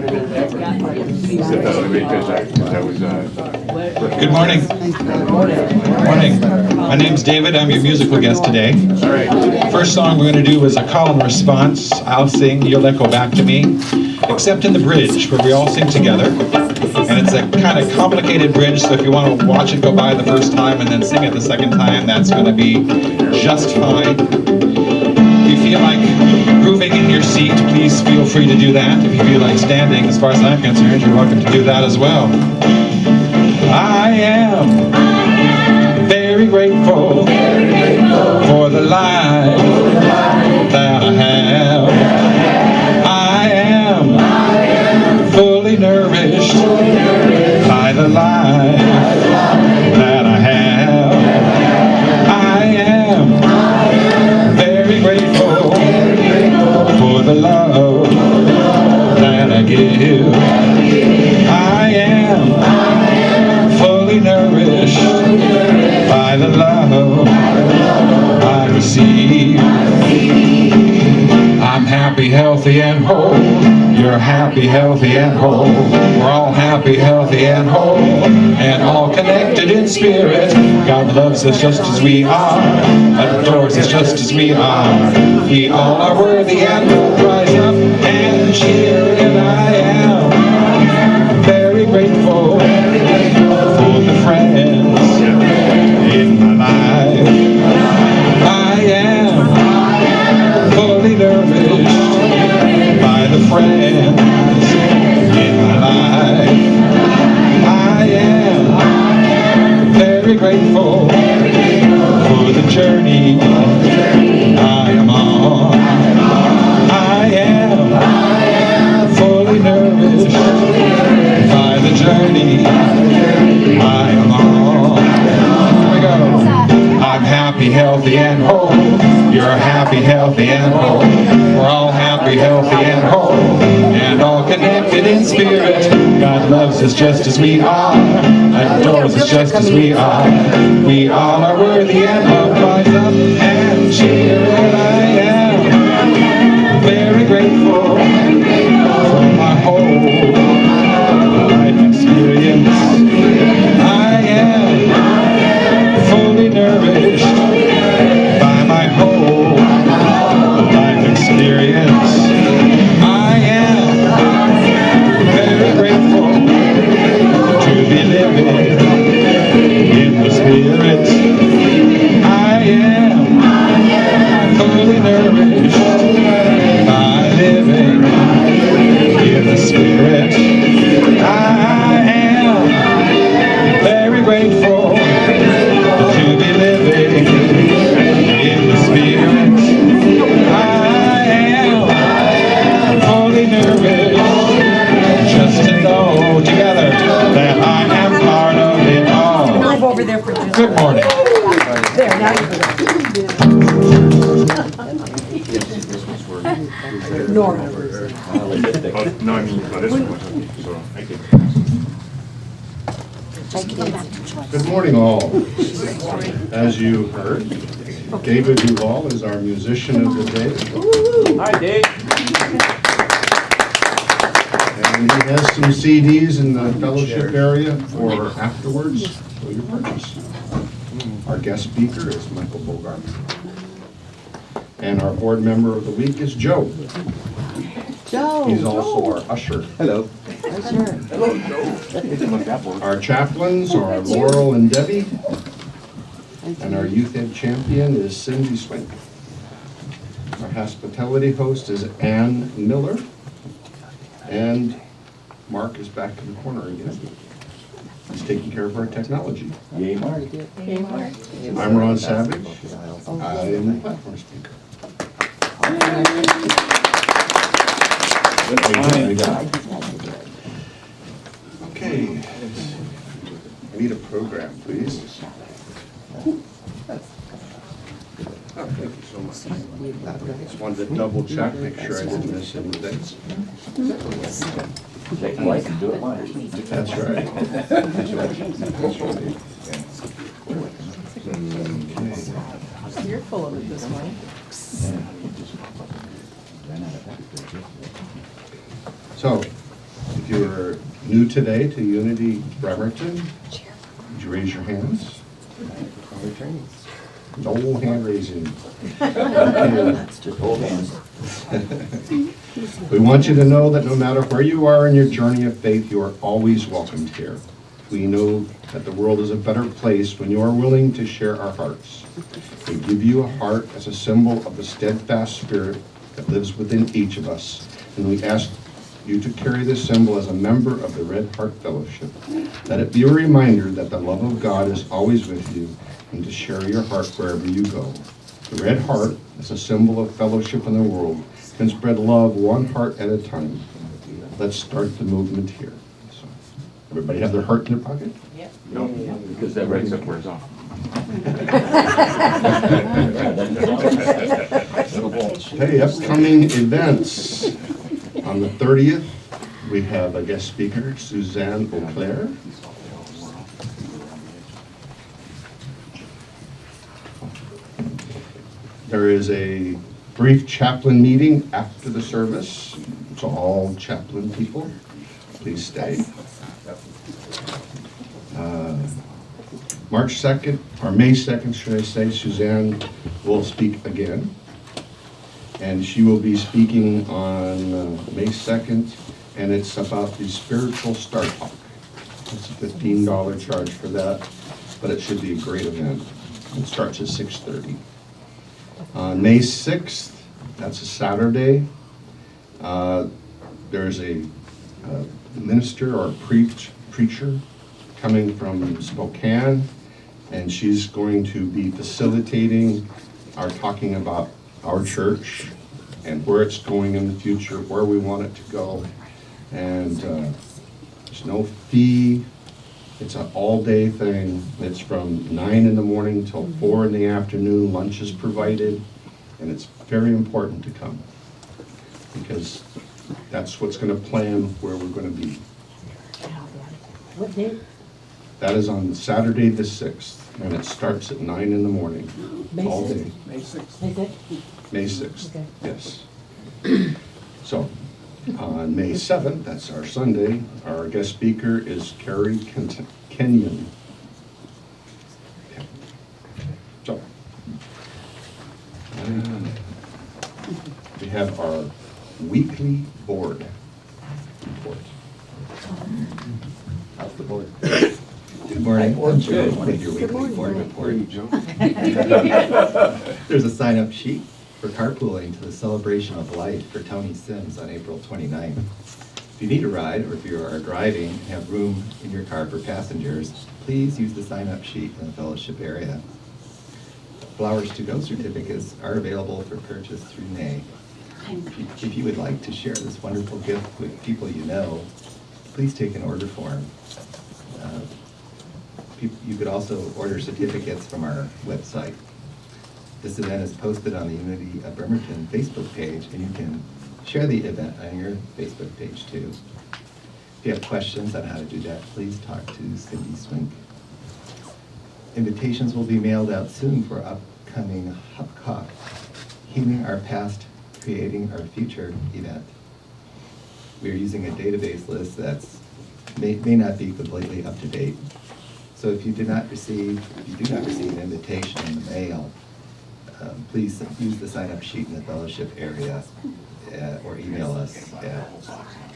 Good morning. Morning. My name's David. I'm your musical guest today. First song we're going to do is a call and response. I'll sing, you'll echo back to me, except in the bridge where we all sing together. And it's a kind of complicated bridge, so if you want to watch it go by the first time and then sing it the second time, that's going to be just fine. If you feel like grooving in your seat, please feel free to do that. If you feel like standing, as far as I'm concerned, you're welcome to do that as well. I am very grateful for the life that I have. I am fully nourished by the life that I have. I am very grateful for the love that I give. I am fully nourished by the love I receive. I'm happy, healthy, and whole. You're happy, healthy, and whole. We're all happy, healthy, and whole, and all connected in spirit. God loves us just as we are, adores us just as we are. We all are worthy and will rise up and cheer. And I am very grateful for the friends in my life. I am fully nourished by the friends in my life. I am very grateful for the journey I am on. I am fully nourished by the journey I am on. Here we go. I'm happy, healthy, and whole. You're happy, healthy, and whole. We're all happy, healthy, and whole, and all connected in spirit. God loves us just as we are, adores us just as we are. We all are worthy and love. Rise up and cheer. And I am very grateful for my whole life experience. I am fully nourished by my whole life experience. I am very grateful to be living in the spirit. I am fully nourished by living in the spirit. I am very grateful to be living in the spirit. I am fully nourished just to know together that I am part of it all. Move over there for just Good morning. there. Now you Nora. No, I mean, this one, so I can. Good morning, all. As you heard, David Duvall is our musician of the day, Hi, Dave. and he has some CDs in the fellowship area for afterwards for your purchase. Our guest speaker is Michael Bogar, and our board member of the week is Joe. Joe. He's also our usher. Hello. Our chaplains are Laurel and Debbie, and our youth ed champion is Cindy Swink. Our hospitality host is Ann Miller, and Mark is back in the corner again. He's taking care of our technology. Yay, Mark. I'm Ron Savage. I am the platform speaker. Okay. I need a program, please. Oh, thank you so much. Just wanted to double check, make sure I didn't miss any dates. Take the light and do it live. That's right. You're full of it this morning. So, you're new today to Unity Bremerton, would you raise your hands? No hand raising. That's just old hands. We want you to know that no matter where you are in your journey of faith, you are always welcomed here. We know that the world is a better place when you are willing to share our hearts. We give you a heart as a symbol of the steadfast spirit that lives within each of us, and we ask you to carry this symbol as a member of the Red Heart Fellowship. Let it be a reminder that the love of God is always with you, and to share your heart wherever you go. The Red Heart, as a symbol of fellowship in the world, can spread love one heart at a time. Let's start the movement here. So, everybody have their heart in their pocket? No, because that right up wears off. Okay, upcoming events. On the 30th, we have a guest speaker, Suzanne Auclair. There is a brief chaplain meeting after the service. So all chaplain people, please stay. March 2nd, or May 2nd, should I say, Suzanne will speak again. And she will be speaking on May 2nd, and it's about the spiritual start talk. It's a $15 charge for that, but it should be a great event. It starts at 6:30. On May 6th, that's a Saturday, there's a minister or a preacher coming from Spokane, and she's going to be facilitating our talking about our church and where it's going in the future, where we want it to go. And there's no fee. It's an all-day thing. It's from 9 in the morning till 4 in the afternoon. Lunch is provided, and it's very important to come because that's what's going to plan where we're going to be. What date? That is on Saturday the 6th, and it starts at 9 in the morning, May all 6th? day. May 6th? May 6th, Okay. yes. So, on May 7th, that's our Sunday, our guest speaker is Carrie Kenyon. Okay. So, we have our weekly board report. How's the board? Good morning. I'm Joe with your weekly board report. There's a sign-up sheet for carpooling to the Celebration of Life for Tony Sims on April 29th. If you need a ride, or if you are driving and have room in your car for passengers, please use the sign-up sheet in the fellowship area. Flowers to Go certificates are available for purchase through May. If you would like to share this wonderful gift with people you know, please take an order form. You could also order certificates from our website. This event is posted on the Unity of Bremerton Facebook page, and you can share the event on your Facebook page too. If you have questions on how to do that, please talk to Cindy Swink. Invitations will be mailed out soon for upcoming Hupcock, Healing Our Past, Creating Our Future event. We are using a database list that's may not be completely up to date. So if you do not receive an invitation in the mail, please use the sign-up sheet in the fellowship area or email us at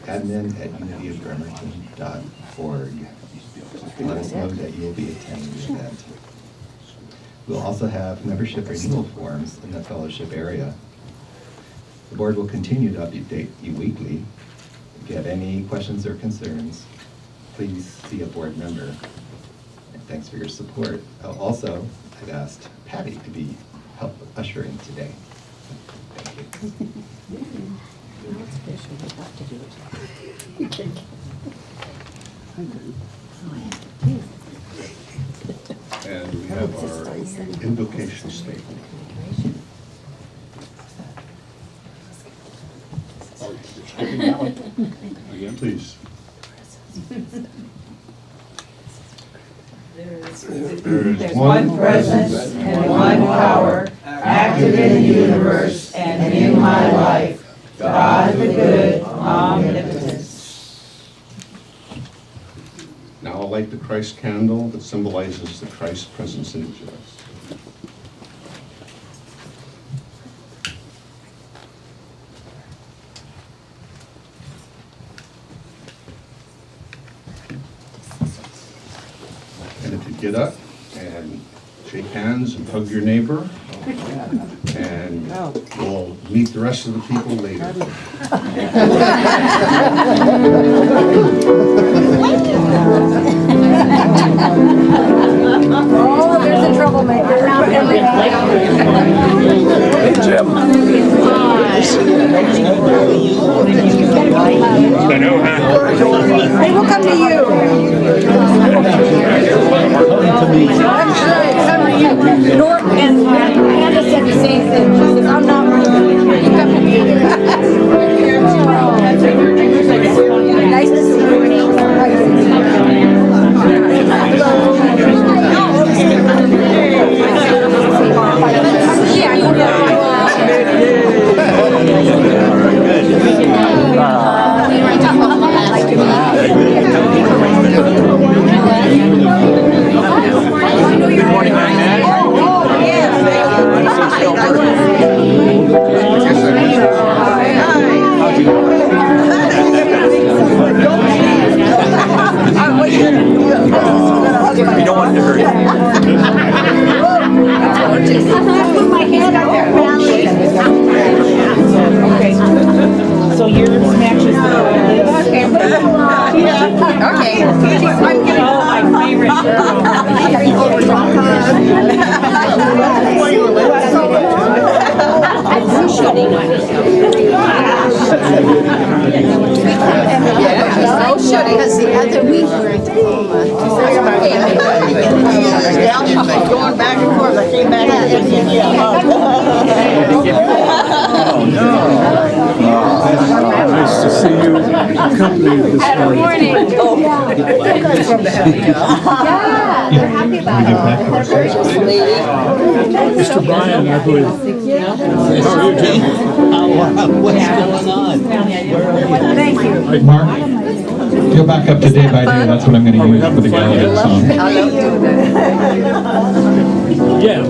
admin@unityofbremerton.org. Let us know that you will be attending the event. We'll also have membership renewal forms in the fellowship area. The board will continue to update you weekly. If you have any questions or concerns, please see a board member. And thanks for your support. Also, I've asked Patty to help ushering today. Thank you. No, it's official, we have to do it. And we have our invocation statement. Again, please. There's one presence and one power, active in the universe and in my life, God the good, omnipotent. all light the Christ candle that symbolizes the Christ presence in each of us. And if you get up and shake hands and hug your neighbor, and we'll meet the rest of the people later. Oh, there's a troublemaker. I know, huh? Hey, we'll come to you. Come to you. Nor, and Hannah said the same thing. She says, I'm not really good. You come to me. Nice to see you. You don't want it to hurt. Put my hand up there. So yours matches the Okay. Okay. I'm getting my favorite so shitty. Because the other week we were in Tacoma. Going back and forth, I came back and give you a hug. Nice to see you accompanied this morning. Yeah, they're happy about it. Mr. Bryan, I believe. How are you, Jim? What's going on? Thank you. Mark, go back up to day by day. That's what I'm going to use for the Gallaudet song. I love doing that. Yeah.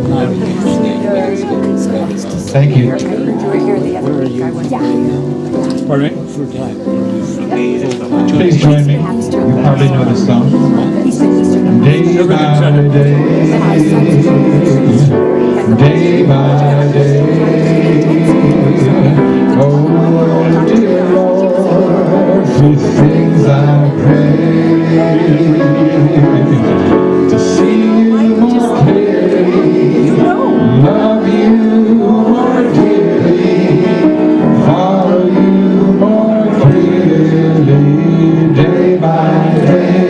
Thank you. You were here the other week. I went. Pardon me? Please join me. You probably know this song. Day by day by day. Oh, dear Lord, for things I pray to see you more clearly, love you more dearly, follow you more clearly, day by day,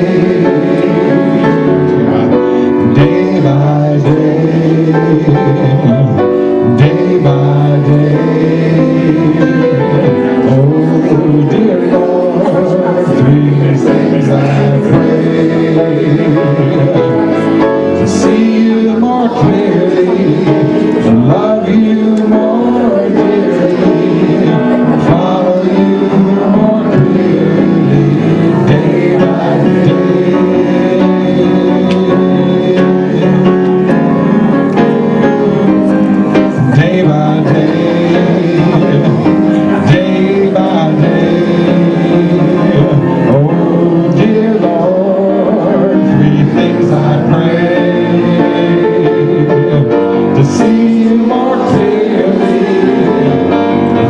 day by day, day by day. Oh, dear Lord, three things I pray: to see you more clearly, to love you more dearly, follow you more clearly, day by day. Day by day, day by day. Oh, dear Lord, three things I pray: to see you more clearly,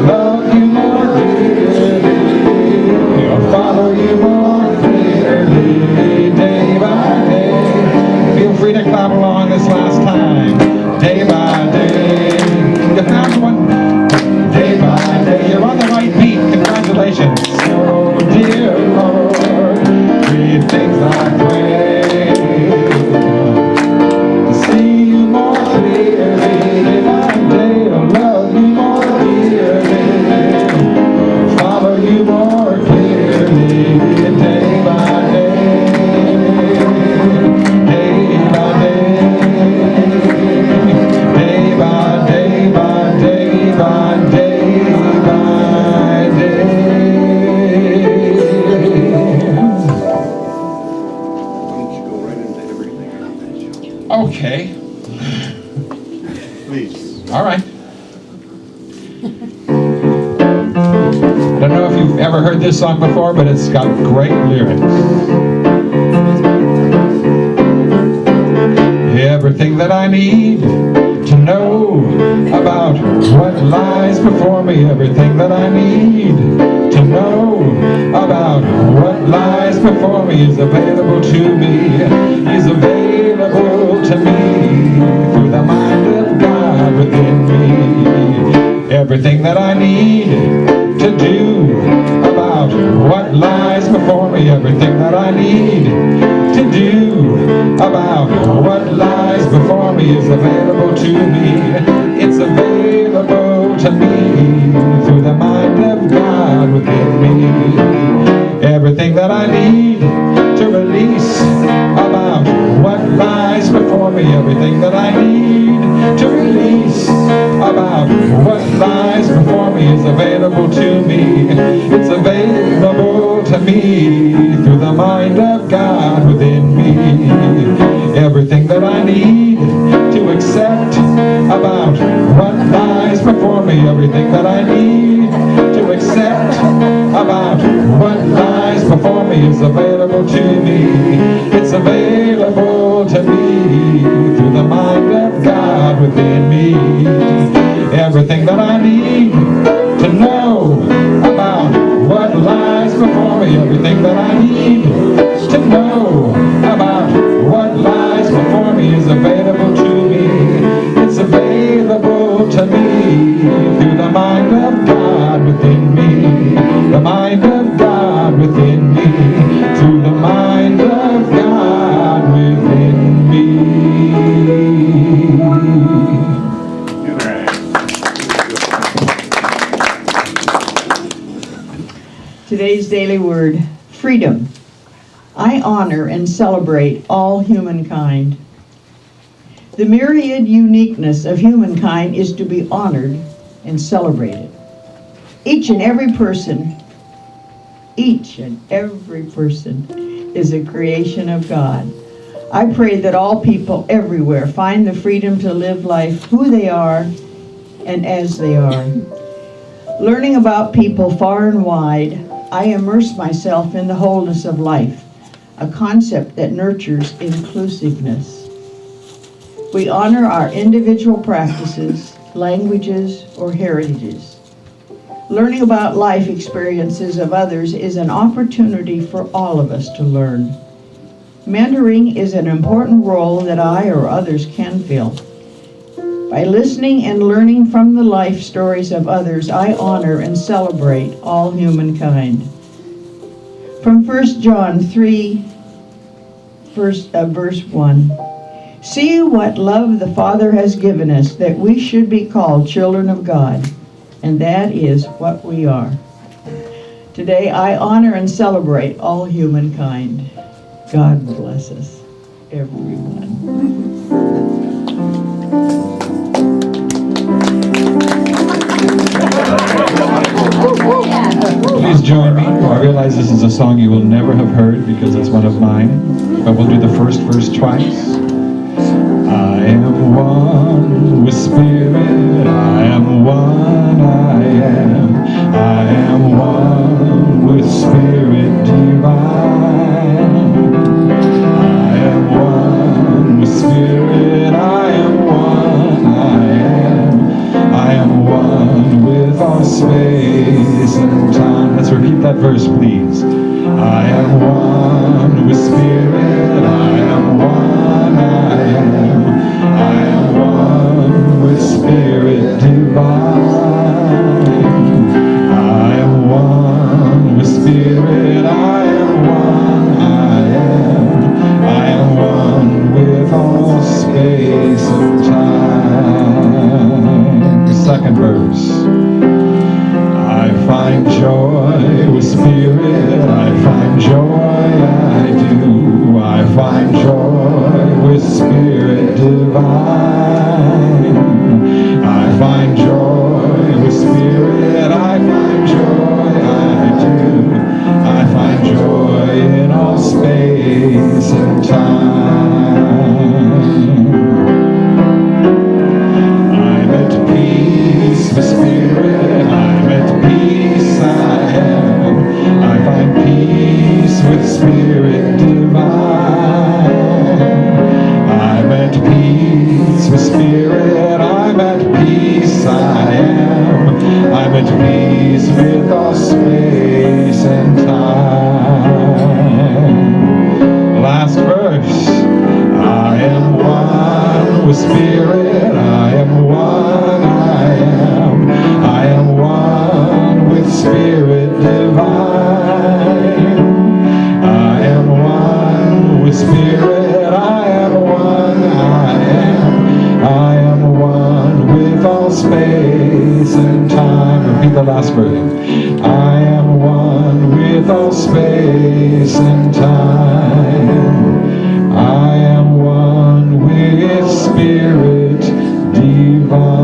love you more dearly, follow you more clearly, day by day. Feel free to clap along this last time. Day by day. You found one. Day by day. You're on the right beat. Congratulations. Oh, dear Lord, three things I pray: to see you more clearly, day by day, to love you more dearly, follow you more clearly, day by day, day by day, day by day by day by day by day. Okay. Please. All right. Don't know if you've ever heard this song before, but it's got great lyrics. Everything that I need to know about what lies before me, everything that I need to know about what lies before me is available to me, is available to me through the mind of God within me. Everything that I need to do about what lies before me, everything that I need to do about what lies before me is available to me. It's available to me through the mind of God within me. Everything that I need to release about what lies before me, everything that I need to release about what lies before me is available to me. It's available to me through the mind of God within me. Everything that I need to accept about what lies before me, everything that I need to accept about what lies before me is available to me. It's available to me through the mind of God within me. Everything that I need to know about what lies before me, everything that I need to know about what lies before me is available to me. It's available to me through the mind of God within me. The mind of God within me. Through the mind of God within me. Today's daily word, freedom. I honor and celebrate all humankind. The myriad uniqueness of humankind is to be honored and celebrated. Each and every person is a creation of God. I pray that all people everywhere find the freedom to live life who they are and as they are. Learning about people far and wide, I immerse myself in the wholeness of life, a concept that nurtures inclusiveness. We honor our individual practices, languages, or heritages. Learning about life experiences of others is an opportunity for all of us to learn. Mentoring is an important role that I or others can fill. By listening and learning from the life stories of others, I honor and celebrate all humankind. From 1 John 3, verse 1. See what love the Father has given us, that we should be called children of God, and that is what we are. Today I honor and celebrate all humankind. God bless us, everyone. Please join me. I realize this is a song you will never have heard because it's one of mine, but we'll do the first verse twice. I am one with Spirit, I am one, I am one with Spirit divine. I am one with Spirit, I am one, I am one with all space and time. Let's repeat that verse, please. I am one with Spirit, I am one, I am one with Spirit divine. I am one with Spirit, I am one, I am one with all space and time. Second verse. I find joy with Spirit, I find joy, I do. I find joy with Spirit divine. I find joy with Spirit, I find joy, I do. I find joy in all space and time. prosper. I am one with all space and time. I am one with Spirit divine.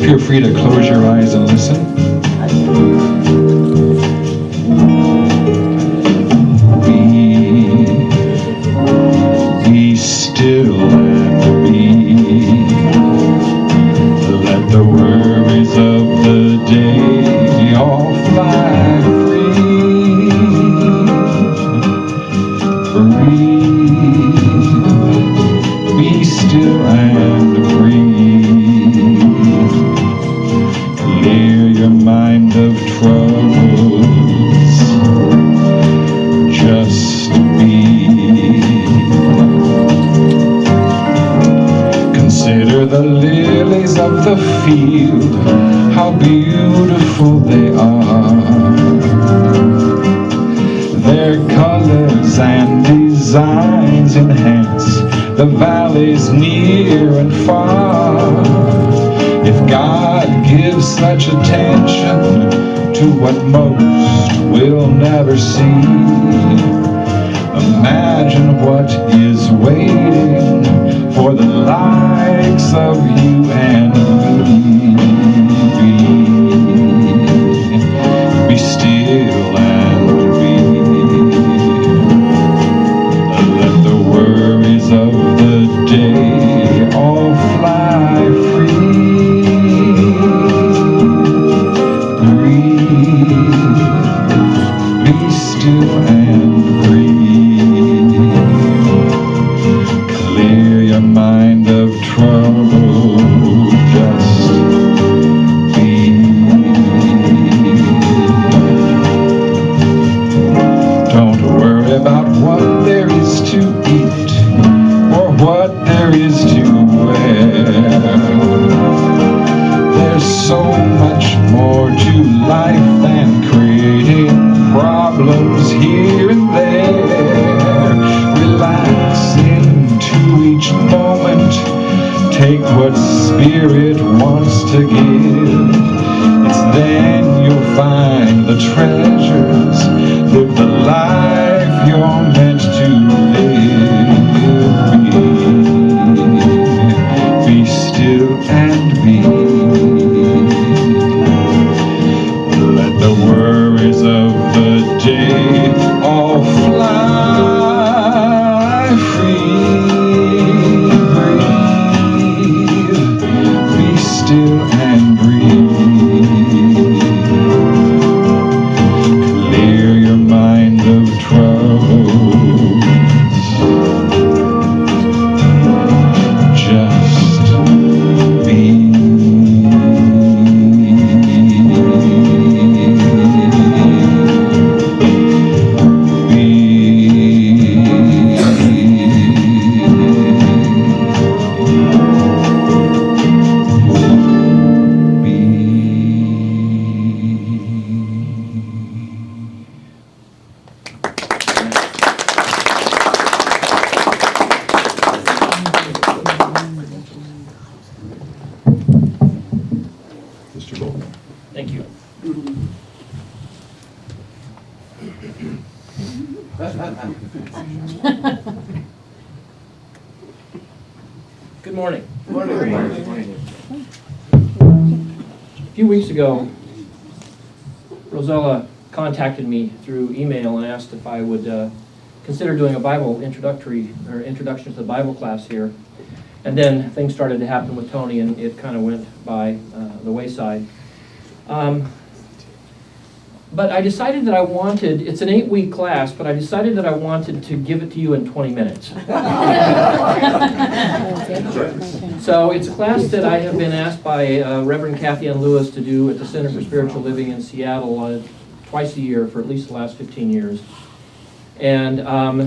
Feel free to close your eyes and listen. Be still and be. Let the worries of the day all fly free. Breathe. Be still and breathe. Clear your mind of troubles. Just be. Consider the lilies of the field, how beautiful they are. Their colors and designs enhance the valleys near and far. If God gives such attention to what most will never see, imagine what is waiting for the likes of you and me. Be still and be. Let the worries of the day all fly free. Breathe. Be still and breathe. Clear your mind of trouble. Just be. Don't worry about what there is to eat or what there is to wear. There's so much more to life than creating problems here and there. Relax into each moment. Take what Spirit wants to give. It's then you'll find the treasures. Live the life you're meant to live. Be still and be. Let the worries of the day all fly free. Breathe. Be still and breathe. Clear your mind of troubles. Just be. Mr. Bogar. Thank you. Good morning. A few weeks ago, Rosella contacted me through email and asked if I would consider doing a Bible introduction to the Bible class here. And then things started to happen with Tony, and it kind of went by the wayside. But I decided that I wanted, it's an 8-week class, but I decided that I wanted to give it to you in 20 minutes. So it's a class that I have been asked by Reverend Kathy Ann Lewis to do at the Center for Spiritual Living in Seattle twice a year for at least the last 15 years. And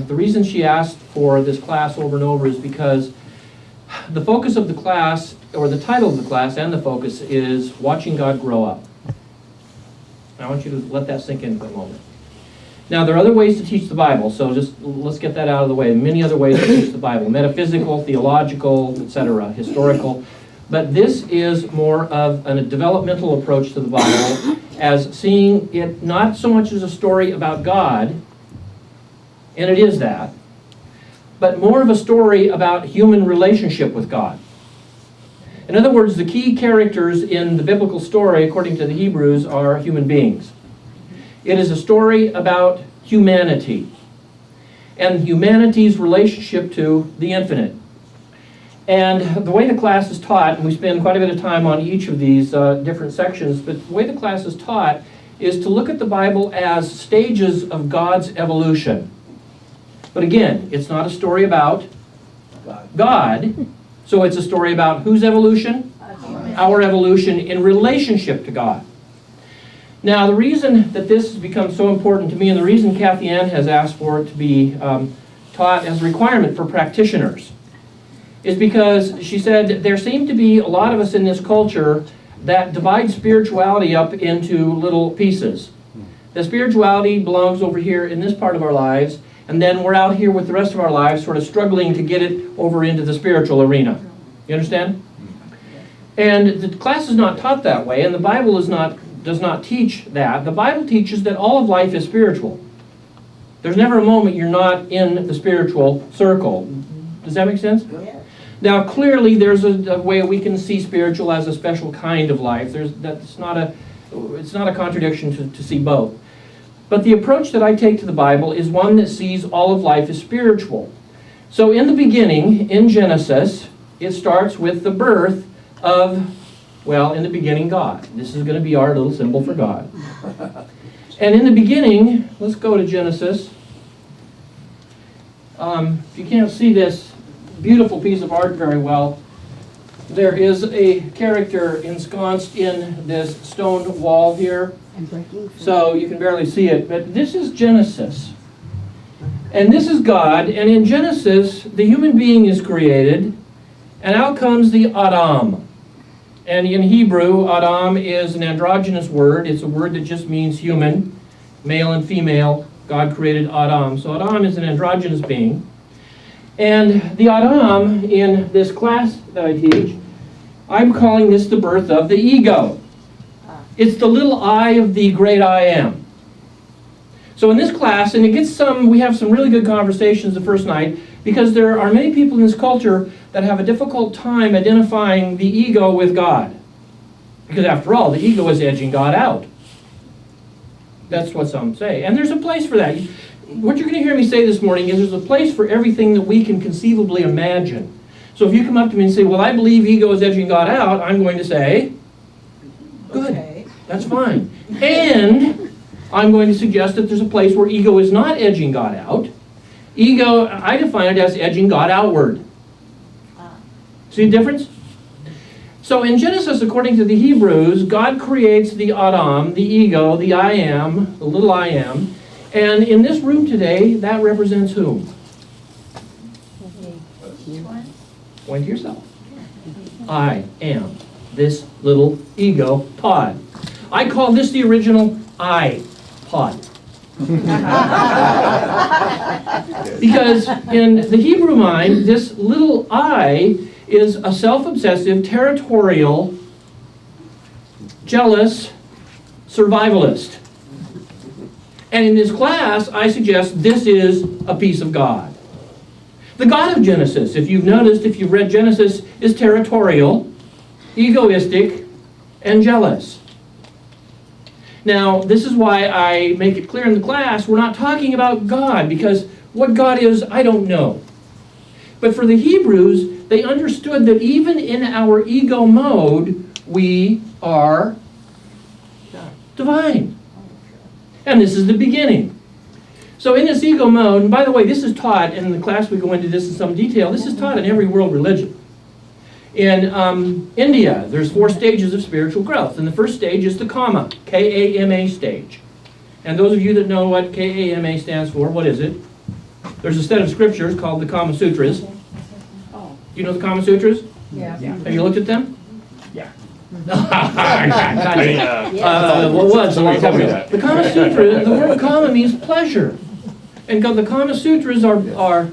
the reason she asked for this class over and over is because the focus of the class, or the title of the class and the focus, is Watching God Grow Up. I want you to let that sink in for a moment. Now, there are other ways to teach the Bible, so just let's get that out of the way. Many other ways to teach the Bible: metaphysical, theological, etc., historical. But this is more of a developmental approach to the Bible, as seeing it not so much as a story about God, and it is that, but more of a story about human relationship with God. In other words, the key characters in the biblical story, according to the Hebrews, are human beings. It is a story about humanity and humanity's relationship to the infinite. And the way the class is taught, and we spend quite a bit of time on each of these different sections, but the way the class is taught is to look at the Bible as stages of God's evolution. But again, it's not a story about God, so it's a story about whose evolution? Our evolution in relationship to God. Now, the reason that this has become so important to me, and the reason Kathy Ann has asked for it to be taught as a requirement for practitioners, is because she said there seem to be a lot of us in this culture that divide spirituality up into little pieces. The spirituality belongs over here in this part of our lives, and then we're out here with the rest of our lives sort of struggling to get it over into the spiritual arena. You understand? And the class is not taught that way, and the Bible does not teach that. The Bible teaches that all of life is spiritual. There's never a moment you're not in the spiritual circle. Does that make sense? Yeah. Now, clearly, there's a way we can see spiritual as a special kind of life. It's not a contradiction to see both. But the approach that I take to the Bible is one that sees all of life as spiritual. So in the beginning, in Genesis, it starts with the birth of, well, in the beginning, God. This is going to be our little symbol for God. And in the beginning, let's go to Genesis. If you can't see this beautiful piece of art very well, there is a character ensconced in this stone wall here. So you can barely see it, but this is Genesis. And this is God, and in Genesis, the human being is created, and out comes the Adam. And in Hebrew, Adam is an androgynous word. It's a word that just means human, male and female. God created Adam. So Adam is an androgynous being. And the Adam, in this class that I teach, I'm calling this the birth of the ego. It's the little I of the great I am. So in this class, and we have some really good conversations the first night, because there are many people in this culture that have a difficult time identifying the ego with God. Because after all, the ego is edging God out. That's what some say. And there's a place for that. What you're going to hear me say this morning is there's a place for everything that we can conceivably imagine. So if you come up to me and say, well, I believe ego is edging God out, I'm going to say, good, okay. That's fine. And I'm going to suggest that there's a place where ego is not edging God out. Ego, I define it as edging God outward. See the difference? So in Genesis, according to the Hebrews, God creates the Adam, the ego, the I am, the little I am. And in this room today, that represents whom? Point to yourself. I am this little ego pod. I call this the original iPod. Because in the Hebrew mind, this little I is a self-obsessive, territorial, jealous survivalist. And in this class, I suggest this is a piece of God. The God of Genesis, if you've noticed, if you've read Genesis, is territorial, egoistic, and jealous. Now, this is why I make it clear in the class, we're not talking about God, because what God is, I don't know. But for the Hebrews, they understood that even in our ego mode, we are divine. And this is the beginning. So in this ego mode, and by the way, this is taught, and in the class we go into this in some detail, this is taught in every world religion. In India, there's 4 stages of spiritual growth. And the first stage is the Kama, K-A-M-A stage. And those of you that know what KAMA stands for, what is it? There's a set of scriptures called the Kama Sutras. Do you know the Kama Sutras? Yeah. Have you looked at them? Yeah. What was a long time ago? The Kama Sutra, the word Kama means pleasure. And the Kama Sutras are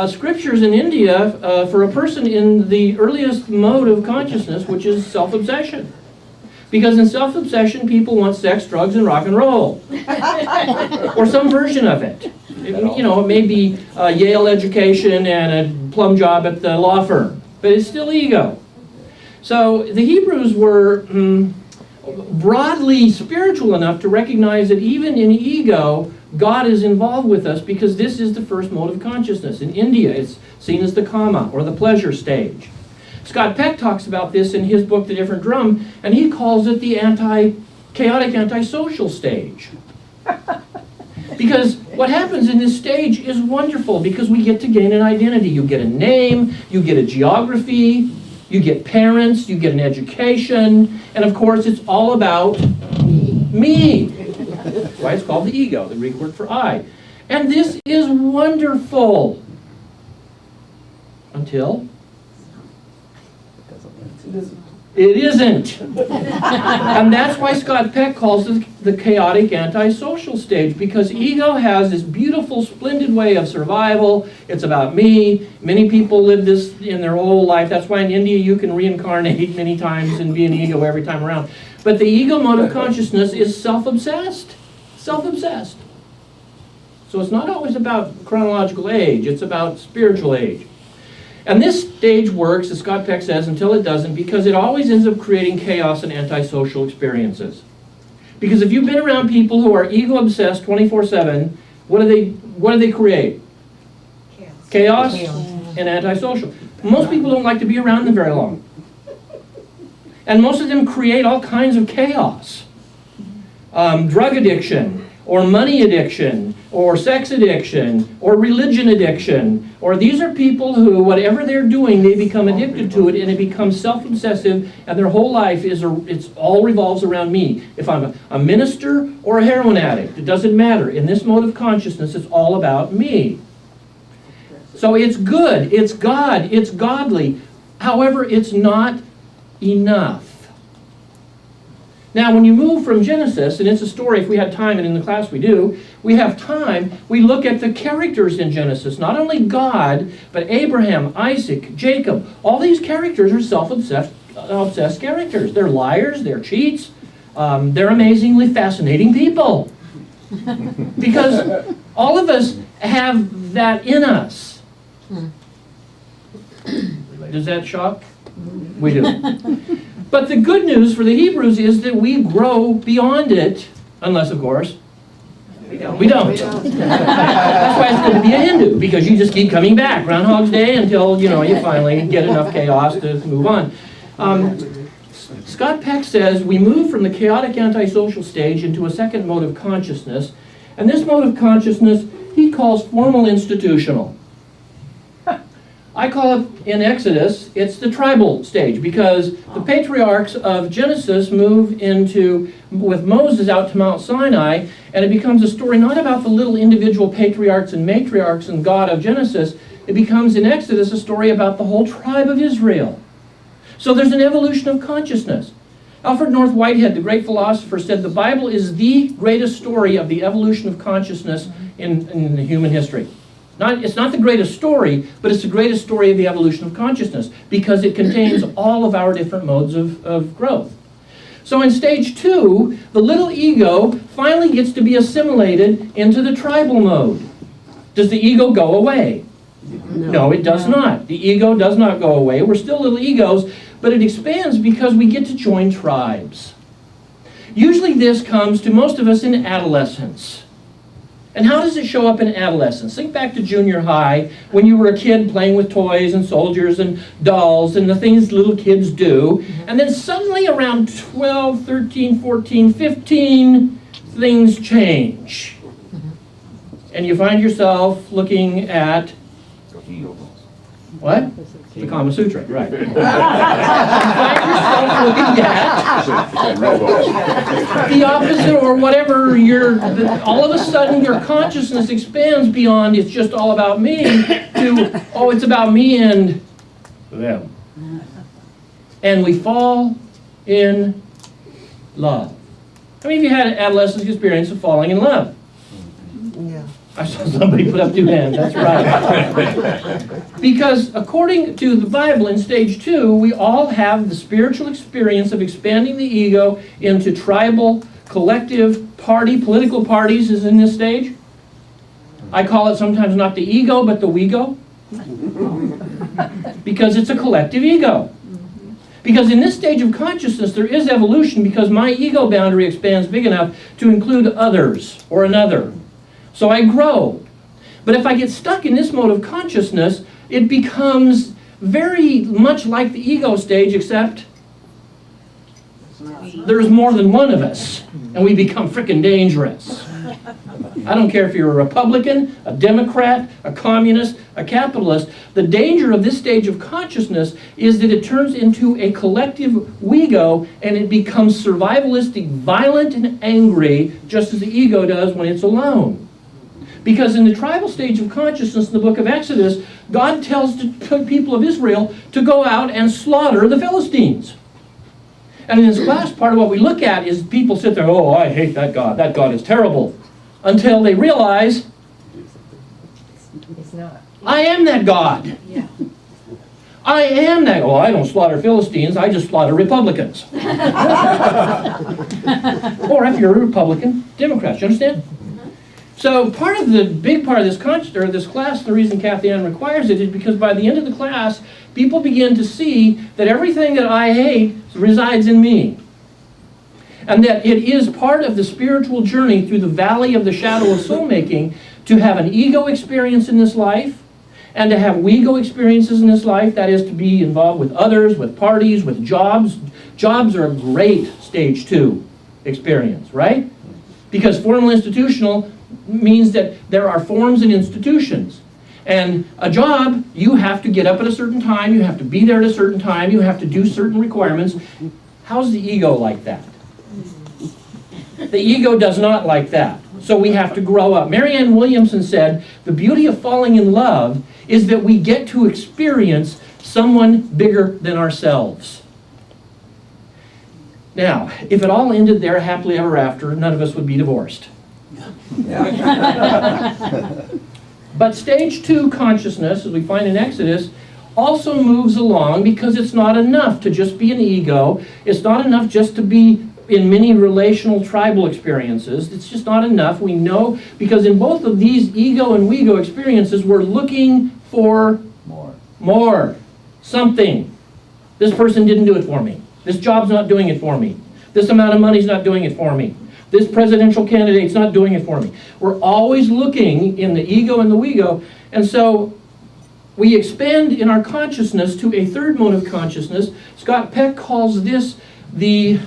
scriptures in India for a person in the earliest mode of consciousness, which is self-obsession. Because in self-obsession, people want sex, drugs, and rock and roll. Or some version of it. It may be a Yale education and a plum job at the law firm, but it's still ego. So the Hebrews were broadly spiritual enough to recognize that even in ego, God is involved with us because this is the first mode of consciousness. In India, it's seen as the Kama, or the pleasure stage. Scott Peck talks about this in his book, The Different Drum, and he calls it the chaotic antisocial stage. Because what happens in this stage is wonderful because we get to gain an identity. You get a name, you get a geography, you get parents, you get an education, and of course it's all about me. That's why it's called the ego, the Greek word for I. And this is wonderful. Until it isn't. And that's why Scott Peck calls it the chaotic antisocial stage, because ego has this beautiful, splendid way of survival. It's about me. Many people live this in their whole life. That's why in India you can reincarnate many times and be an ego every time around. But the ego mode of consciousness is self-obsessed. Self-obsessed. So it's not always about chronological age. It's about spiritual age. And this stage works, as Scott Peck says, until it doesn't, because it always ends up creating chaos and antisocial experiences. Because if you've been around people who are ego-obsessed 24/7, what do they create? Chaos and antisocial. Most people don't like to be around them very long. And most of them create all kinds of chaos. Drug addiction, or money addiction, or sex addiction, or religion addiction, or these are people who, whatever they're doing, they become addicted to it, and it becomes self-obsessive, and their whole life it's all revolves around me. If I'm a minister or a heroin addict, it doesn't matter. In this mode of consciousness, it's all about me. So it's good, it's God, it's godly. However, it's not enough. Now, when you move from Genesis, and it's a story, if we had time, and in the class we do, we have time, we look at the characters in Genesis. Not only God, but Abraham, Isaac, Jacob. All these characters are self-obsessed characters. They're liars, they're cheats, they're amazingly fascinating people. Because all of us have that in us. Does that shock? We do. But the good news for the Hebrews is that we grow beyond it, unless, of course, we don't. That's why it's good to be a Hindu, because you just keep coming back, Groundhog's Day, until you finally get enough chaos to move on. Scott Peck says we move from the chaotic antisocial stage into a second mode of consciousness, and this mode of consciousness he calls formal institutional. I call it, in Exodus, it's the tribal stage, because the patriarchs of Genesis move with Moses out to Mount Sinai, and it becomes a story not about the little individual patriarchs and matriarchs and God of Genesis. It becomes, in Exodus, a story about the whole tribe of Israel. So there's an evolution of consciousness. Alfred North Whitehead, the great philosopher, said the Bible is the greatest story of the evolution of consciousness in human history. It's not the greatest story, but it's the greatest story of the evolution of consciousness because it contains all of our different modes of growth. So in stage 2, the little ego finally gets to be assimilated into the tribal mode. Does the ego go away? No, it does not. The ego does not go away. We're still little egos, but it expands because we get to join tribes. Usually this comes to most of us in adolescence. And how does it show up in adolescence? Think back to junior high, when you were a kid playing with toys and soldiers and dolls and the things little kids do. And then suddenly around 12, 13, 14, 15, things change. And you find yourself looking at What? The Kama Sutra, right. You find yourself looking at the opposite or whatever, all of a sudden your consciousness expands beyond it's just all about me to, oh, it's about me and them. And we fall in love. How many of you had an adolescent experience of falling in love? Yeah. I saw somebody put up 2 hands, that's right. Because according to the Bible in stage 2, we all have the spiritual experience of expanding the ego into tribal, collective, political parties is in this stage. I call it sometimes not the ego, but the we-go. Because it's a collective ego. Because in this stage of consciousness, there is evolution because my ego boundary expands big enough to include others or another. So I grow. But if I get stuck in this mode of consciousness, it becomes very much like the ego stage, except there's more than one of us, and we become frickin' dangerous. I don't care if you're a Republican, a Democrat, a communist, a capitalist. The danger of this stage of consciousness is that it turns into a collective we-go, and it becomes survivalistic, violent, and angry, just as the ego does when it's alone. Because in the tribal stage of consciousness in the book of Exodus, God tells the people of Israel to go out and slaughter the Philistines. And in this class, part of what we look at is people sit there, oh, I hate that God is terrible. Until they realize, I am that God. Yeah. I am that. Oh, I don't slaughter Philistines, I just slaughter Republicans. Or if you're a Republican, Democrats, you understand? So part of the big part of this class, the reason Kathy Ann requires it is because by the end of the class, people begin to see that everything that I hate resides in me. And that it is part of the spiritual journey through the valley of the shadow of soul making to have an ego experience in this life and to have we-go experiences in this life, that is to be involved with others, with parties, with jobs. Jobs are a great stage 2 experience, right? Because formal institutional means that there are forms and institutions. And a job, you have to get up at a certain time, you have to be there at a certain time, you have to do certain requirements. How's the ego like that? The ego does not like that. So we have to grow up. Marianne Williamson said, the beauty of falling in love is that we get to experience someone bigger than ourselves. Now, if it all ended there happily ever after, none of us would be divorced. But stage 2 consciousness, as we find in Exodus, also moves along because it's not enough to just be an ego. It's not enough just to be in many relational tribal experiences. It's just not enough. We know, because in both of these ego and we-go experiences, we're looking for more. Something. This person didn't do it for me. This job's not doing it for me. This amount of money's not doing it for me. This presidential candidate's not doing it for me. We're always looking in the ego and the we-go. And so we expand in our consciousness to a third mode of consciousness. Scott Peck calls this the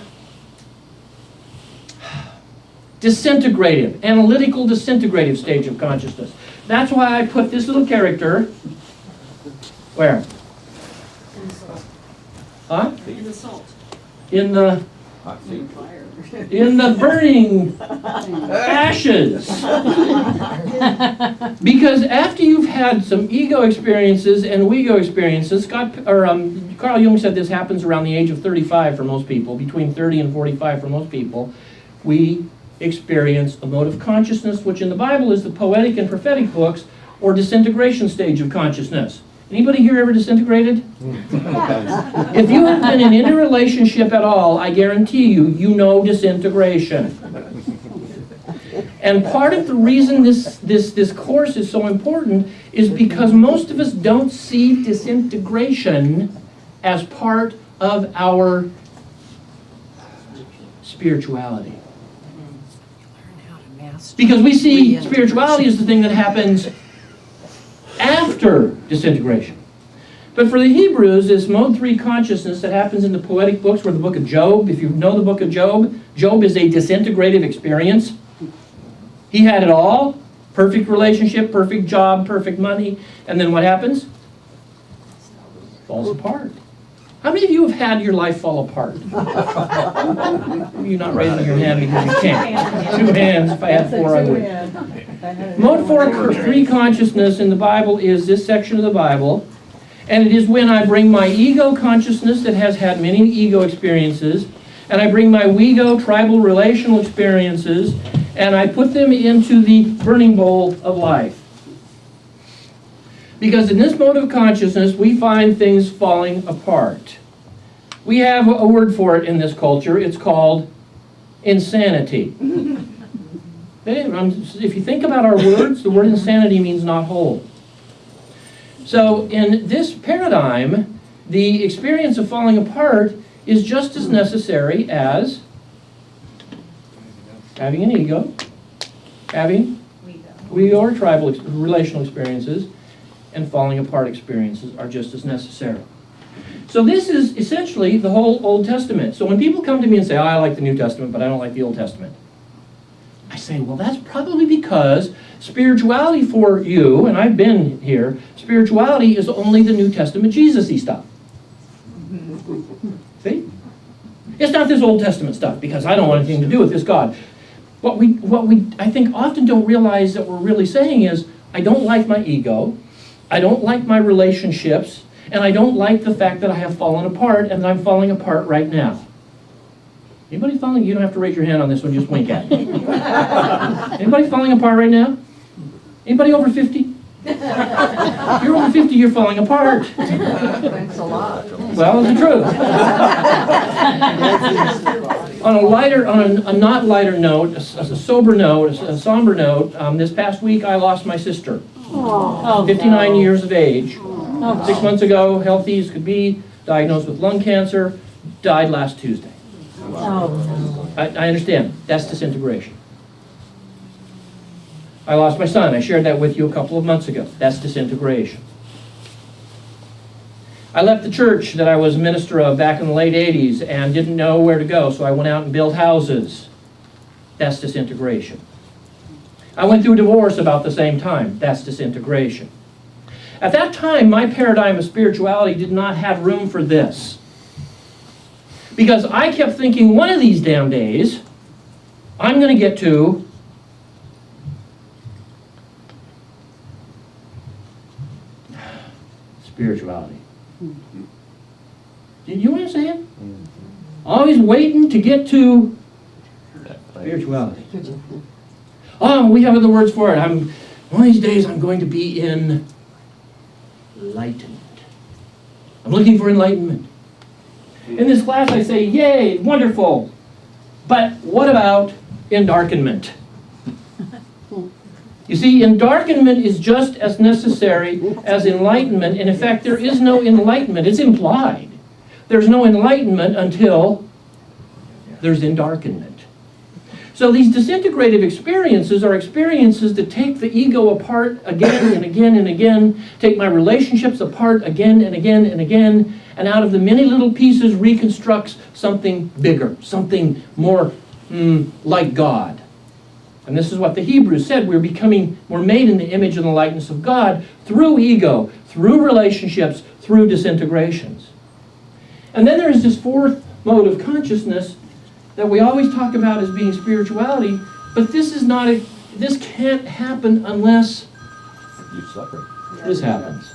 disintegrative, analytical disintegrative stage of consciousness. That's why I put this little character, where? Huh? In the salt. In the burning ashes. Because after you've had some ego experiences and we-go experiences, Carl Jung said this happens around the age of 35 for most people, between 30 and 45 for most people, we experience a mode of consciousness, which in the Bible is the poetic and prophetic books, or disintegration stage of consciousness. Anybody here ever disintegrated? If you have been in any relationship at all, I guarantee you, you know disintegration. And part of the reason this course is so important is because most of us don't see disintegration as part of our spirituality. Because we see spirituality as the thing that happens after disintegration. But for the Hebrews, this mode 3 consciousness that happens in the poetic books, or the book of Job, if you know the book of Job, Job is a disintegrative experience. He had it all, perfect relationship, perfect job, perfect money, and then what happens? falls apart. How many of you have had your life fall apart? You're not raising your hand because you can't. 2 hands. If I had 4, I would. Mode 3 consciousness in the Bible is this section of the Bible, and it is when I bring my ego consciousness that has had many ego experiences, and I bring my we-go tribal relational experiences, and I put them into the burning bowl of life. Because in this mode of consciousness, we find things falling apart. We have a word for it in this culture. It's called insanity. If you think about our words, the word insanity means not whole. So in this paradigm, the experience of falling apart is just as necessary as having an ego, having we-go or tribal relational experiences, and falling apart experiences are just as necessary. So this is essentially the whole Old Testament. So when people come to me and say, I like the New Testament, but I don't like the Old Testament, I say, well, that's probably because spirituality for you, and I've been here, spirituality is only the New Testament Jesus-y stuff. See? It's not this Old Testament stuff, because I don't want anything to do with this God. What we I think often don't realize that we're really saying is, I don't like my ego, I don't like my relationships, and I don't like the fact that I have fallen apart, and I'm falling apart right now. Anybody falling? You don't have to raise your hand on this one, just wink at me. Anybody falling apart right now? Anybody over 50? If you're over 50, you're falling apart. Thanks a lot. Well, it's the truth. On a not lighter note, a sober note, a somber note, this past week I lost my sister. 59 years of age. 6 months ago, healthy as could be, diagnosed with lung cancer, died last Tuesday. I understand. That's disintegration. I lost my son. I shared that with you a couple of months ago. That's disintegration. I left the church that I was a minister of back in the late 80s and didn't know where to go, so I went out and built houses. That's disintegration. I went through a divorce about the same time. That's disintegration. At that time, my paradigm of spirituality did not have room for this. Because I kept thinking, one of these damn days, I'm going to get to spirituality. Did you understand? Always waiting to get to spirituality. Oh, we have other words for it. One of these days I'm going to be enlightened. I'm looking for enlightenment. In this class I say, yay, wonderful. But what about endarkenment? You see, endarkenment is just as necessary as enlightenment. And in fact, there is no enlightenment. It's implied. There's no enlightenment until there's endarkenment. So these disintegrative experiences are experiences that take the ego apart again and again and again, take my relationships apart again and again and again, and out of the many little pieces reconstructs something bigger, something more like God. And this is what the Hebrews said, we're made in the image and the likeness of God through ego, through relationships, through disintegrations. And then there is this fourth mode of consciousness that we always talk about as being spirituality, but this can't happen unless this happens.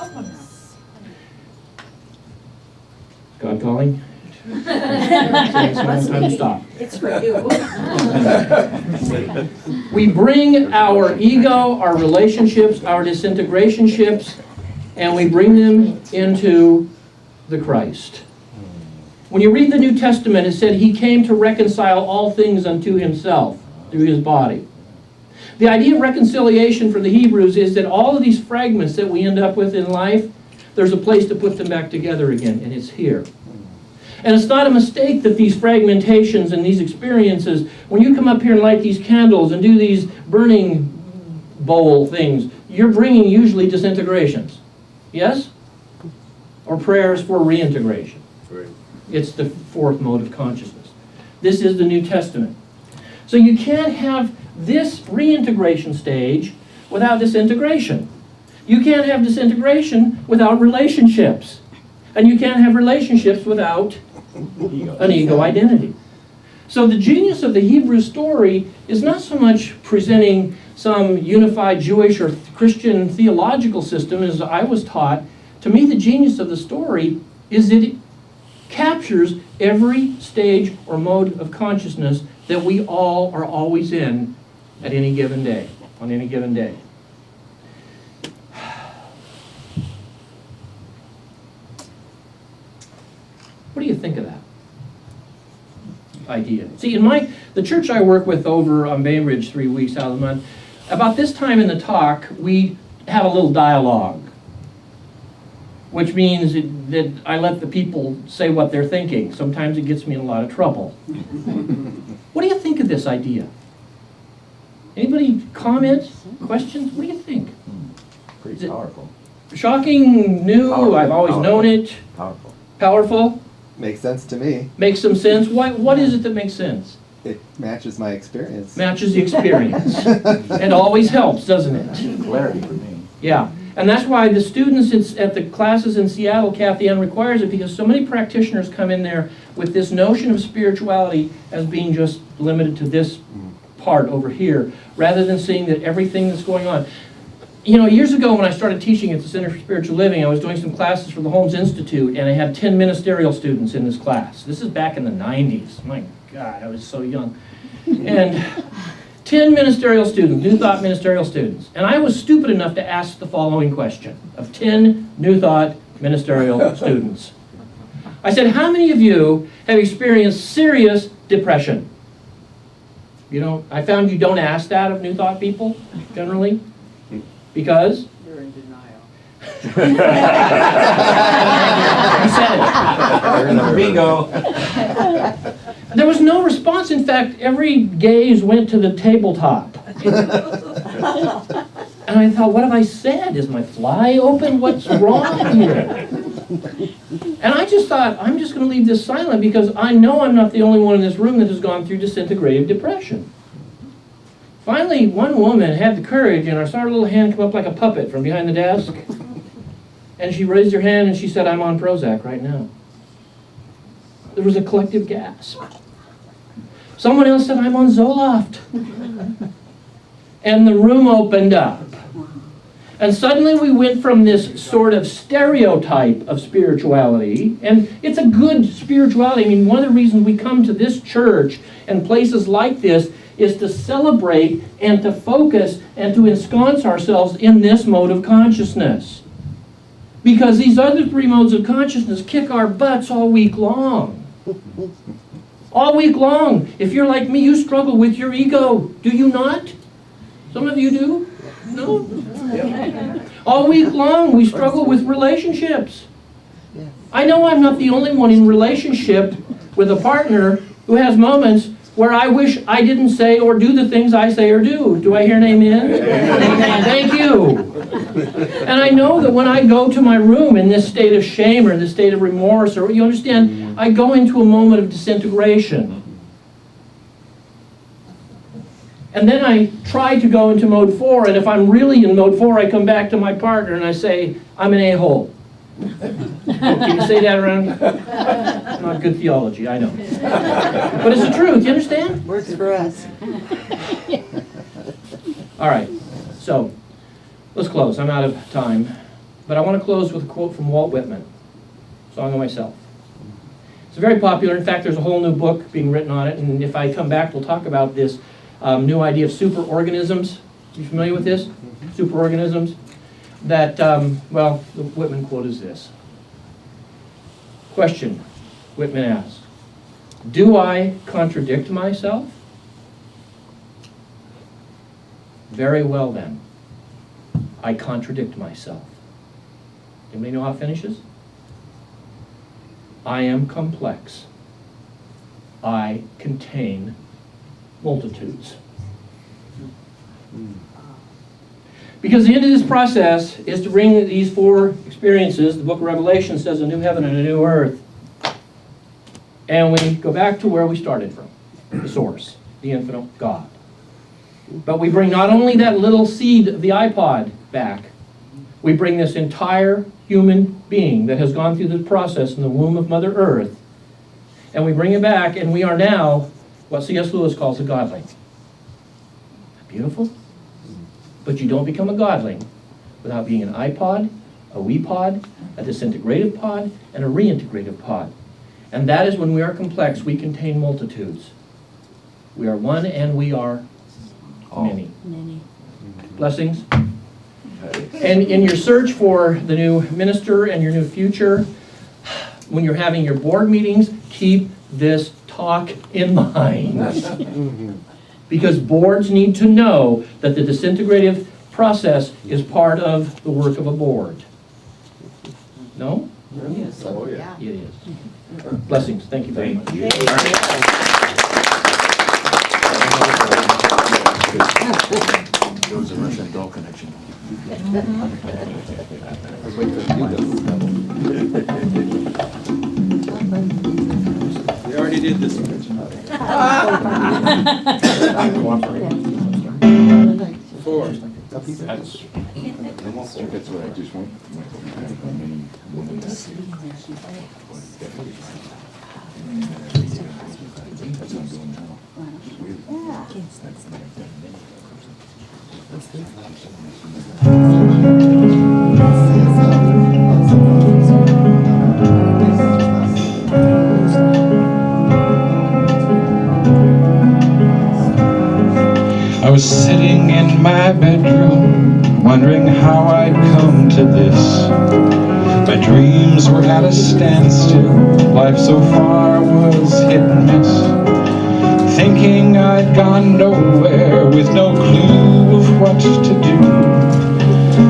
God calling? It's time to stop. It's for you. We bring our ego, our relationships, our disintegration ships, and we bring them into the Christ. When you read the New Testament, it said he came to reconcile all things unto himself through his body. The idea of reconciliation for the Hebrews is that all of these fragments that we end up with in life, there's a place to put them back together again, and it's here. And it's not a mistake that these fragmentations and these experiences, when you come up here and light these candles and do these burning bowl things, you're bringing usually disintegrations. Yes? Or prayers for reintegration. Right. It's the fourth mode of consciousness. This is the New Testament. So you can't have this reintegration stage without disintegration. You can't have disintegration without relationships. And you can't have relationships without an ego identity. So the genius of the Hebrew story is not so much presenting some unified Jewish or Christian theological system as I was taught. To me, the genius of the story is that it captures every stage or mode of consciousness that we all are always in at any given day, on any given day. What do you think of that idea? See, in the church I work with over on Bay Ridge 3 weeks out of the month, about this time in the talk, we have a little dialogue, which means that I let the people say what they're thinking. Sometimes it gets me in a lot of trouble. What do you think of this idea? Anybody comments, questions? What do you think? Pretty powerful. Shocking, new, Powerful, I've always known it. Powerful. Powerful? Makes sense to me. Makes some sense? What is it that makes sense? It matches my experience. Matches the experience. It always helps, doesn't it? Clarity for me. Yeah. And that's why the students at the classes in Seattle, Kathy Ann requires it, because so many practitioners come in there with this notion of spirituality as being just limited to this part over here, rather than seeing that everything that's going on. You know, years ago when I started teaching at the Center for Spiritual Living, I was doing some classes for the Holmes Institute, and I had 10 ministerial students in this class. This is back in the 90s. My God, I was so young. And 10 ministerial students, New Thought ministerial students. And I was stupid enough to ask the following question of 10 New Thought ministerial students. I said, how many of you have experienced serious depression? You know, I found you don't ask that of New Thought people, generally. Because? You're in denial. You said it. Bingo. There was no response. In fact, every gaze went to the tabletop. And I thought, what have I said? Is my fly open? What's wrong here? And I just thought, I'm just going to leave this silent because I know I'm not the only one in this room that has gone through disintegrative depression. Finally, one woman had the courage, and I saw her little hand come up like a puppet from behind the desk. And she raised her hand and she said, I'm on Prozac right now. There was a collective gasp. Someone else said, I'm on Zoloft. And the room opened up. And suddenly we went from this sort of stereotype of spirituality, and it's a good spirituality. I mean, one of the reasons we come to this church and places like this is to celebrate and to focus and to ensconce ourselves in this mode of consciousness. Because these other three modes of consciousness kick our butts all week long. All week long. If you're like me, you struggle with your ego. Do you not? Some of you do? No? All week long, we struggle with relationships. I know I'm not the only one in relationship with a partner who has moments where I wish I didn't say or do the things I say or do. Do I hear an amen? Amen. Thank you. And I know that when I go to my room in this state of shame or this state of remorse, or you understand, I go into a moment of disintegration. And then I try to go into mode 4, and if I'm really in mode 4, I come back to my partner and I say, I'm an a-hole. Can you say that around? Not good theology, I know. But it's the truth, you understand? Works for us. All right, so let's close. I'm out of time. But I want to close with a quote from Walt Whitman, Song of Myself. It's very popular. In fact, there's a whole new book being written on it, and if I come back, we'll talk about this new idea of superorganisms. You familiar with this? Superorganisms? That, well, the Whitman quote is this. Question, Whitman asks, do I contradict myself? Very well then, I contradict myself. Anybody know how it finishes? I am complex. I contain multitudes. Because the end of this process is to bring these 4 experiences. The book of Revelation says a new heaven and a new earth. And we go back to where we started from, the source, the infinite God. But we bring not only that little seed of the iPod back, we bring this entire human being that has gone through this process in the womb of Mother Earth, and we bring it back, and we are now what C.S. Lewis calls a godling. Beautiful? But you don't become a godling without being an iPod, a wee pod, a disintegrative pod, and a reintegrative pod. And that is when we are complex, we contain multitudes. We are one and we are many. Blessings. And in your search for the new minister and your new future, when you're having your board meetings, keep this talk in mind. Because boards need to know that the disintegrative process is part of the work of a board. No? Yes. Oh, yeah. It is. Blessings. Thank you very much. There was a Russian doll connection. We already did this one. Four. That's what I just want. That's what I'm doing now. I was sitting in my bedroom, wondering how I'd come to this. My dreams were at a standstill, life so far was hit and miss. Thinking I'd gone nowhere with no clue of what to do. I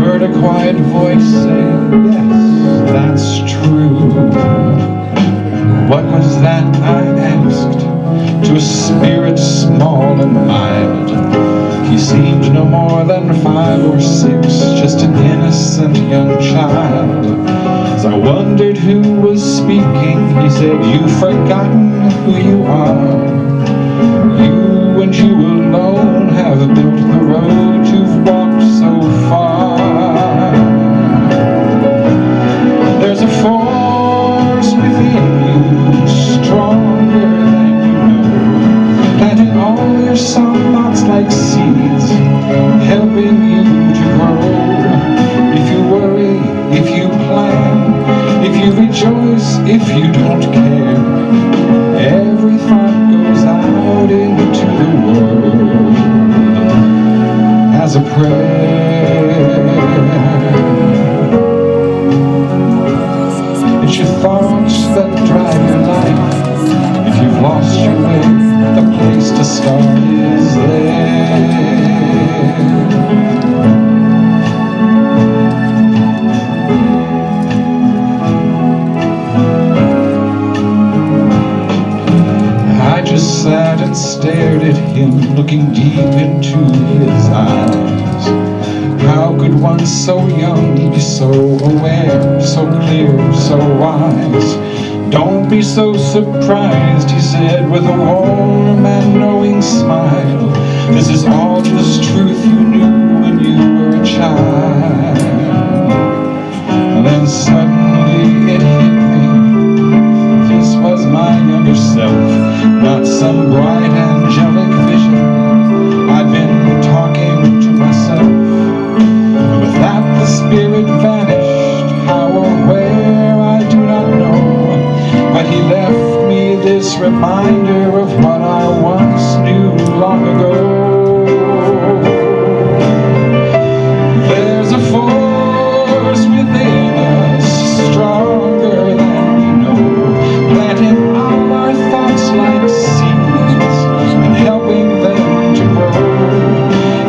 heard a quiet voice say, yes, that's true. What was that, I asked, to a spirit small and mild. He seemed no more than 5 or 6, just an innocent young child. As I wondered who was speaking, he said, you've forgotten who you are. You and you alone have built the road you've walked so far. There's a force within you, stronger than you know, planting all your soft thoughts like seeds, helping you to grow. If you worry, if you plan, if you rejoice, if you don't care, every thought goes out into the world as a prayer. It's your thoughts that drive your life. If you've lost your way, the place to start is there. I just sat and stared at him, looking deep into his eyes. How could one so young be so aware, so clear, so wise? Don't be so surprised, he said with a warm and knowing smile. This is all just truth you knew when you were a child. And then suddenly it hit me, this was my younger self, not some bright angelic vision. I'd been talking to myself. And with that the spirit vanished, how or where I do not know. But he left me this reminder of what I once knew long ago. There's a force within us, stronger than we know, planting all our thoughts like seeds and helping them to grow.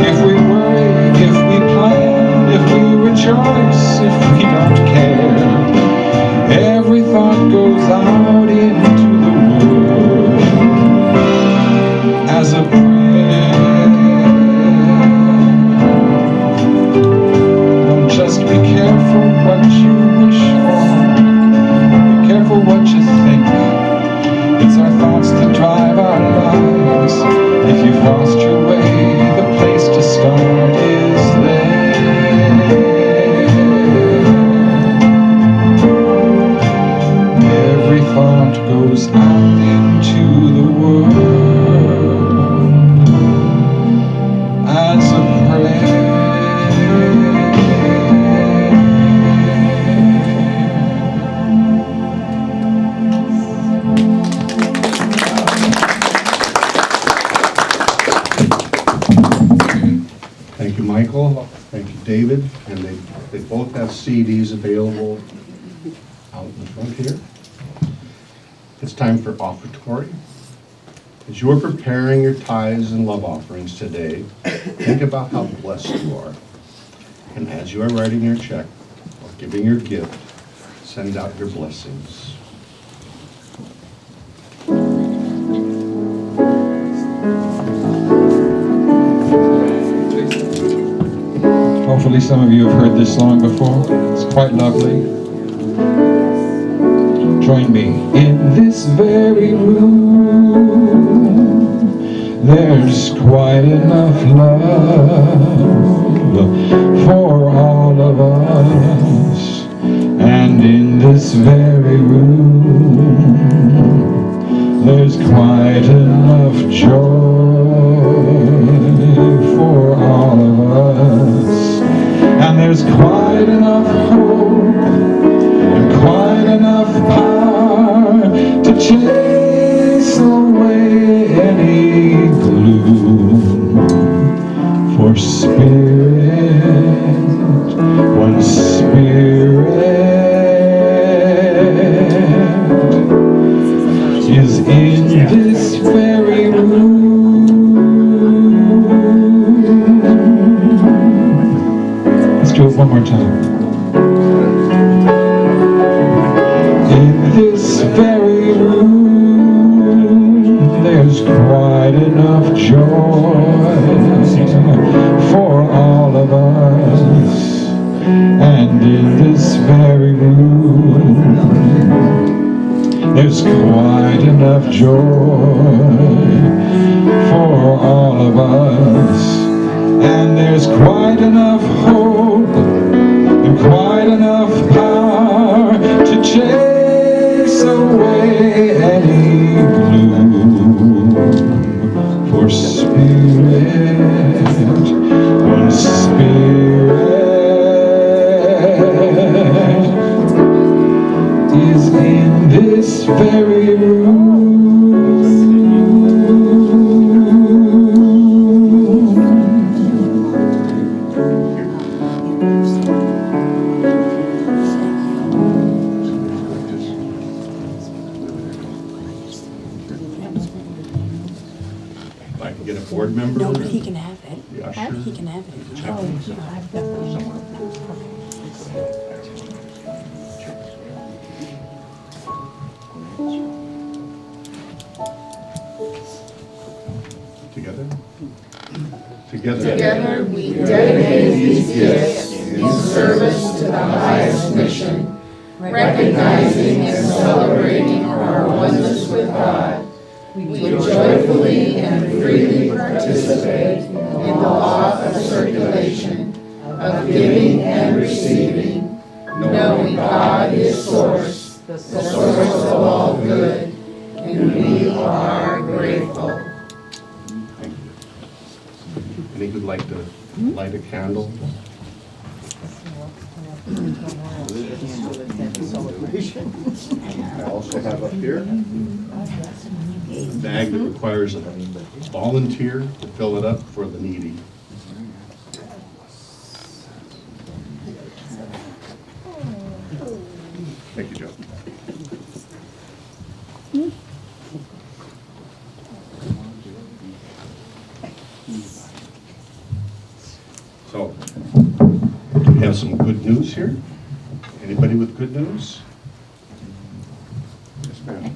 If we worry, if we plan, if we rejoice, if we don't care, every thought goes out into the world Michael. Thank you, David. And they both have CDs available out in the front here. It's time for offertory. As you are preparing your tithes and love offerings today, think about how blessed you are. And as you are writing your check or giving your gift, send out your blessings. Hopefully some of you have heard this song before. It's quite lovely. Join me. In this very room, there's quite enough love for all of us. And in this very room, there's quite enough joy for all of us. And there's quite enough hope and quite enough power to chase away any gloom. For Spirit, one Spirit is in this very room. Let's do it one more time. In this very room, there's quite enough joy for all of us. And in this very room, there's quite enough joy for all of us. And there's quite enough hope and quite enough power to chase away any gloom. For Spirit, one Spirit is in this very room. If I can get a board member. No, but he can have it. The usher. He can have it. Together? Together. Together we dedicate these gifts in service to the highest mission, recognizing and celebrating our oneness with God. We joyfully and freely participate in the law of circulation, of giving and receiving, knowing God is source, the source of all good, and we are grateful. Thank you. Any who'd like to light a candle? I also have up here a bag that requires a volunteer to fill it up for the needy. Thank you, Joe. So, we have some good news here. Anybody with good news? Yes, ma'am.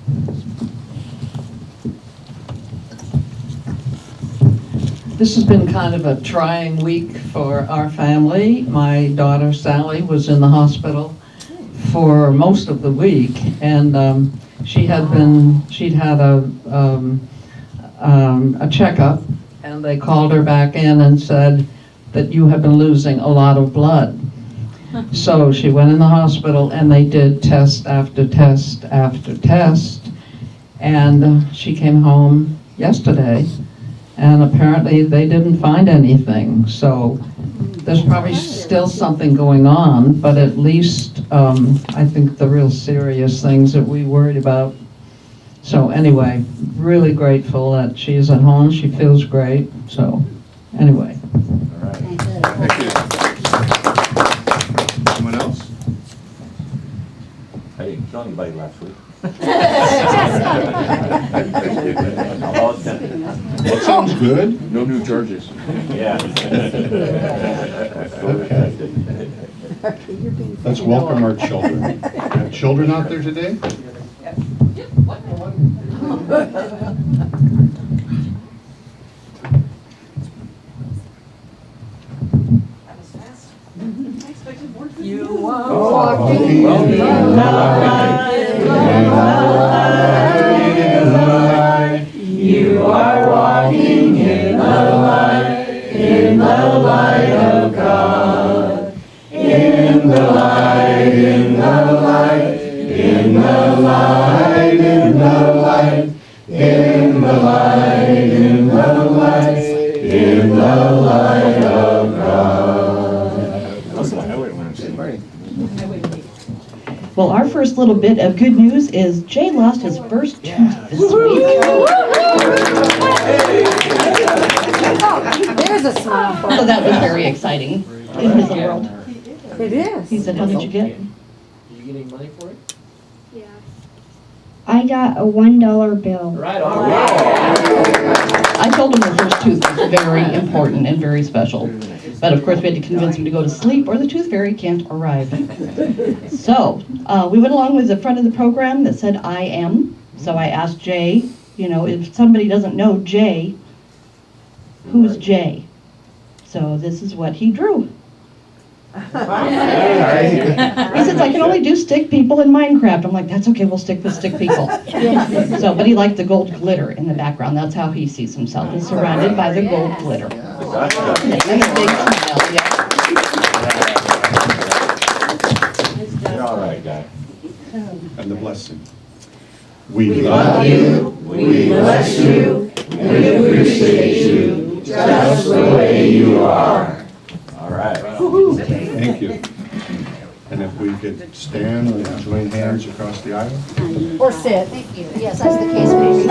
This has been kind of a trying week for our family. My daughter Sally was in the hospital for most of the week, and she'd had a checkup, and they called her back in and said that you have been losing a lot of blood. So she went in the hospital, and they did test after test after test, and she came home yesterday, and apparently they didn't find anything. So there's probably still something going on, but at least I think the real serious things that we worried about. So anyway, really grateful that she's at home. She feels great. So anyway. All right. saw anybody last week. That sounds good. No new charges. Yeah. Let's welcome our children. Have children out there today? You are Walking walking in the light. You are walking in the light of God. In the light, in the light, in the light, in the light, in the light, in the light, in the light of God. Well, our first little bit of good news is Jay lost his first tooth this week. There's a smile for So that was very exciting in his world. It is. He said, how did you get? Did you get any money for it? I got a $1 bill. Right on. I told him the first tooth was very important and very special. But of course, we had to convince him to go to sleep or the tooth fairy can't arrive. So we went along with the front of the program that said, I am. So I asked Jay, you know, if somebody doesn't know Jay, who's Jay? So this is what he drew. He says, I can only do stick people in Minecraft. I'm like, that's okay, we'll stick with stick people. So, but he liked the gold glitter in the background. That's how he sees himself. He's surrounded by the gold glitter. And a big smile, yeah. You're all right, guy. And the blessing. We love you, we bless you, we appreciate you just the way you are. All right. Thank you. And if we could stand and join hands across the aisle. Or sit. Thank you. Yes, that's the case, maybe.